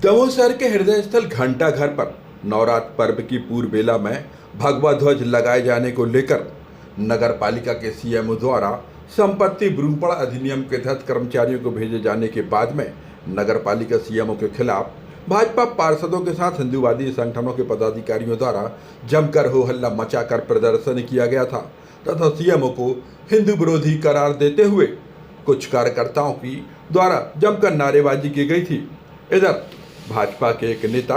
दमोह शहर के हृदय स्थल घंटा घर पर नवरात्र पर्व की पूर्व बेला में भगवा ध्वज लगाए जाने को लेकर नगर पालिका के सीएमओ द्वारा संपत्ति विरूपण अधिनियम के तहत कर्मचारियों को भेजे जाने के बाद में नगर पालिका सीएमओ के खिलाफ भाजपा पार्षदों के साथ हिंदूवादी संगठनों के पदाधिकारियों द्वारा जमकर हो हल्ला मचाकर प्रदर्शन किया गया था तथा सीएमओ को हिंदू विरोधी करार देते हुए कुछ कार्यकर्ताओं की द्वारा जमकर नारेबाजी की गई थी। इधर भाजपा के एक नेता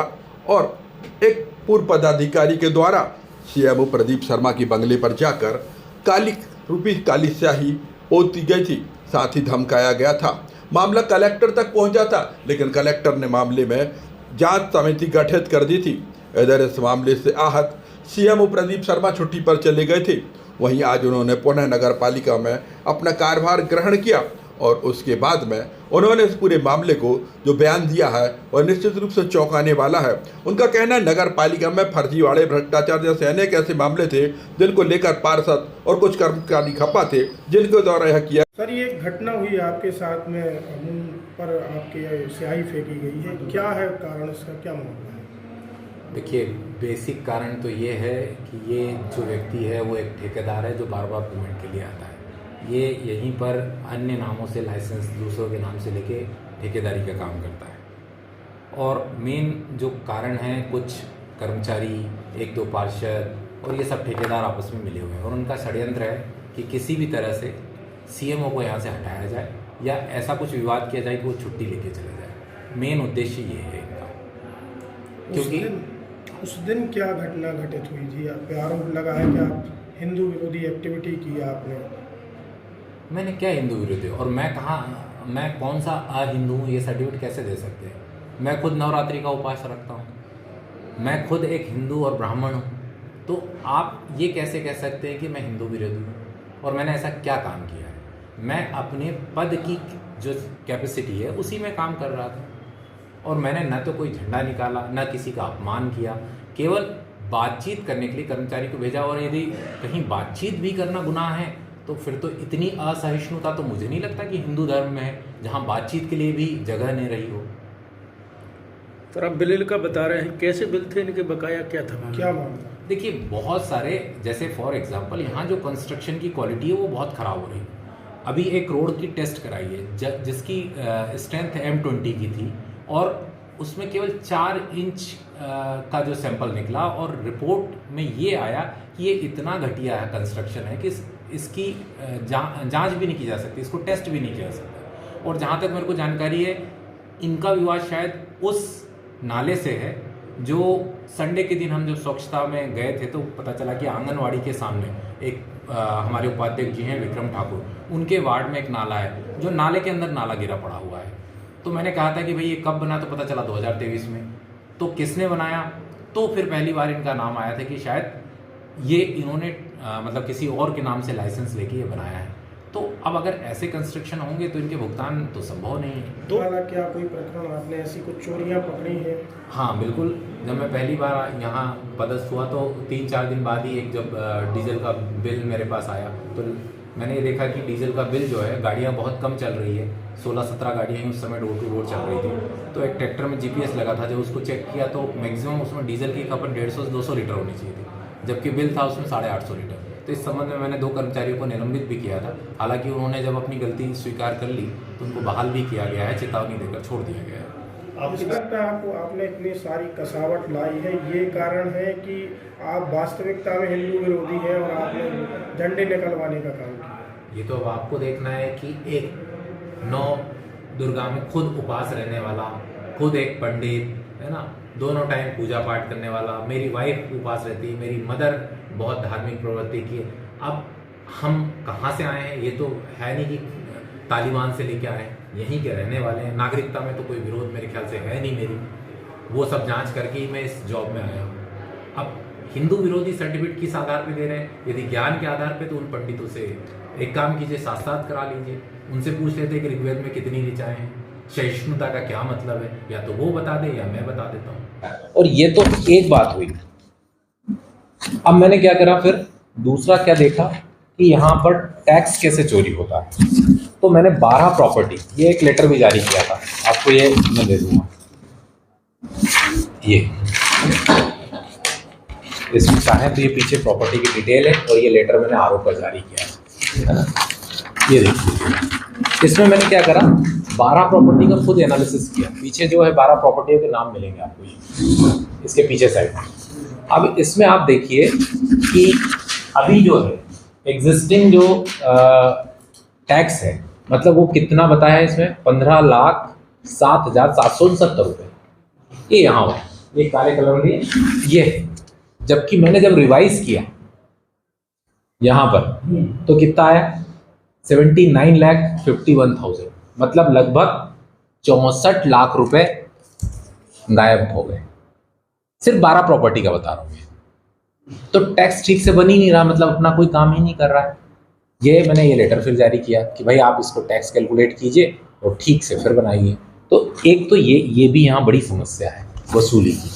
और एक पूर्व पदाधिकारी के द्वारा सीएमओ प्रदीप शर्मा की बंगले पर जाकर काली स्याही पोती गई थी, साथ ही धमकाया गया था। मामला कलेक्टर तक पहुंचा था, लेकिन कलेक्टर ने मामले में जांच समिति गठित कर दी थी। इधर इस मामले से आहत सीएमओ प्रदीप शर्मा छुट्टी पर चले गए थे। वहीं आज उन्होंने पुनः नगर पालिका में अपना कार्यभार ग्रहण किया और उसके बाद में उन्होंने इस पूरे मामले को जो बयान दिया है वह निश्चित रूप से चौंकाने वाला है। उनका कहना है नगर पालिका में फर्जीवाड़े, भ्रष्टाचार जैसे अनेक ऐसे मामले थे जिनको लेकर पार्षद और कुछ कर्मचारी खपा थे जिनके द्वारा यह किया। सर, ये घटना हुई आपके साथ में, मुंह पर आपके स्याही फेंकी गई है, क्या है कारण, इसका क्या मामला है? देखिए, बेसिक कारण तो ये है कि ये जो व्यक्ति है वो एक ठेकेदार है जो बार बार पेमेंट के लिए आता है। ये यहीं पर अन्य नामों से लाइसेंस दूसरों के नाम से लेके ठेकेदारी का काम करता है। और मेन जो कारण है, कुछ कर्मचारी, एक दो पार्षद और ये सब ठेकेदार आपस में मिले हुए हैं और उनका षड्यंत्र है कि किसी भी तरह से सीएमओ को यहाँ से हटाया जाए या ऐसा कुछ विवाद किया जाए कि वो छुट्टी लेके चले जाए। मेन उद्देश्य ये है इनका। क्योंकि उस दिन क्या घटना घटित हुई थी? आप पे आरोप लगा है कि आप हिंदू विरोधी एक्टिविटी की आपने। मैंने क्या हिंदू विरोधी, और मैं कौन सा अहिंदू हूँ ये सर्टिफिकेट कैसे दे सकते हैं? मैं खुद नवरात्रि का उपवास रखता हूँ, मैं खुद एक हिंदू और ब्राह्मण हूँ, तो आप ये कैसे कह सकते हैं कि मैं हिंदू विरोधी हूँ? और मैंने ऐसा क्या काम किया है? मैं अपने पद की जो कैपेसिटी है उसी में काम कर रहा था और मैंने न तो कोई झंडा निकाला, न किसी का अपमान किया, केवल बातचीत करने के लिए कर्मचारी को भेजा। और यदि कहीं बातचीत भी करना गुनाह है तो फिर तो इतनी असहिष्णुता तो मुझे नहीं लगता कि हिंदू धर्म में है जहाँ बातचीत के लिए भी जगह नहीं रही हो। सर, आप बिल का बता रहे हैं, कैसे बिल थे इनके, बकाया क्या था, क्या मामला? देखिए, बहुत सारे, जैसे फॉर एग्जांपल यहाँ जो कंस्ट्रक्शन की क्वालिटी है वो बहुत ख़राब हो रही है। अभी एक रोड की टेस्ट कराई है जिसकी स्ट्रेंथ M20 की थी और उसमें केवल 4 इंच का जो सैंपल निकला और रिपोर्ट में ये आया कि ये इतना घटिया है कंस्ट्रक्शन है कि इसकी जांच भी नहीं की जा सकती, इसको टेस्ट भी नहीं किया जा सकता। और जहाँ तक मेरे को जानकारी है, इनका विवाद शायद उस नाले से है जो संडे के दिन हम जब स्वच्छता में गए थे तो पता चला कि आंगनवाड़ी के सामने एक हमारे उपाध्यक्ष जी हैं विक्रम ठाकुर, उनके वार्ड में एक नाला है जो नाले के अंदर नाला गिरा पड़ा हुआ है। तो मैंने कहा था कि भाई ये कब बना, तो पता चला 2023 में। तो किसने बनाया? तो फिर पहली बार इनका नाम आया था कि शायद ये इन्होंने मतलब किसी और के नाम से लाइसेंस लेके ये बनाया है। तो अब अगर ऐसे कंस्ट्रक्शन होंगे तो इनके भुगतान तो संभव नहीं है। तो क्या कोई प्रकरण आपने ऐसी कुछ चोरियां पकड़ी हैं? हाँ बिल्कुल, जब मैं पहली बार यहाँ पदस्थ हुआ तो 3-4 दिन बाद ही एक जब डीजल का बिल मेरे पास आया तो मैंने ये देखा कि डीजल का बिल जो है, गाड़ियाँ बहुत कम चल रही है, 16-17 गाड़ियाँ उस समय डोर टू डोर चल रही थी। तो एक ट्रैक्टर में GPS लगा था, जब उसको चेक किया तो मैक्सिमम उसमें डीजल की खपत 150-200 लीटर होनी चाहिए थी, जबकि बिल था उसमें 850 लीटर। तो इस संबंध में मैंने 2 कर्मचारियों को निलंबित भी किया था। हालांकि उन्होंने जब अपनी गलती स्वीकार कर ली तो उनको बहाल भी किया गया है, चेतावनी देकर छोड़ दिया गया है। मुझे लगता है आपने इतनी सारी कसावट लाई है, ये कारण है कि आप वास्तविकता में हिंदू विरोधी हैं और आपने झंडे निकलवाने का काम किया। ये तो अब आपको देखना है कि एक 9 दुर्गा में खुद उपवास रहने वाला, खुद एक पंडित है ना, दोनों टाइम पूजा पाठ करने वाला, मेरी वाइफ उपवास रहती है, मेरी मदर बहुत धार्मिक प्रवृत्ति की। अब हम कहाँ से आए हैं? ये तो है नहीं कि तालिबान से लेके आए हैं, यहीं के रहने वाले हैं। नागरिकता में तो कोई विरोध मेरे ख्याल से है नहीं मेरी, वो सब जांच करके ही मैं इस जॉब में आया हूँ। अब हिंदू विरोधी सर्टिफिकेट किस आधार पे दे रहे हैं? यदि ज्ञान के आधार पे तो उन पंडितों से एक काम कीजिए, साथ करा लीजिए, उनसे पूछ लेते कि ऋग्वेद में कितनी ऋचाएं हैं, सहिष्णुता का क्या मतलब है, या तो वो बता दे या मैं बता देता हूँ। और ये तो एक बात हुई। अब मैंने क्या करा, फिर दूसरा क्या देखा कि यहाँ पर टैक्स कैसे चोरी होता है। तो मैंने 12 प्रॉपर्टी, ये एक लेटर भी जारी किया था, आपको ये मैं दे दूंगा, ये इसमें चाहे तो ये पीछे प्रॉपर्टी की डिटेल है और ये लेटर मैंने आरोप पर जारी किया है। ये देखिए, इसमें मैंने क्या करा, 12 प्रॉपर्टी का खुद एनालिसिस किया। पीछे जो है 12 प्रॉपर्टियों के नाम मिलेंगे आपको ये इसके पीछे साइड। अब इसमें आप देखिए कि अभी जो है एग्जिस्टिंग जो टैक्स है, मतलब वो कितना बताया है इसमें, 15,07,769 रुपये। ये यहाँ हुआ, ये काले कलर में ये है। जबकि मैंने जब रिवाइज किया यहाँ पर तो कितना आया, 79,51,000, मतलब लगभग 64 लाख रुपए गायब हो गए। सिर्फ 12 प्रॉपर्टी का बता रहा हूँ मैं। तो टैक्स ठीक से बन ही नहीं रहा, मतलब अपना कोई काम ही नहीं कर रहा है। ये मैंने ये लेटर फिर जारी किया कि भाई आप इसको टैक्स कैलकुलेट कीजिए और ठीक से फिर बनाइए। तो एक तो ये भी यहाँ बड़ी समस्या है वसूली की।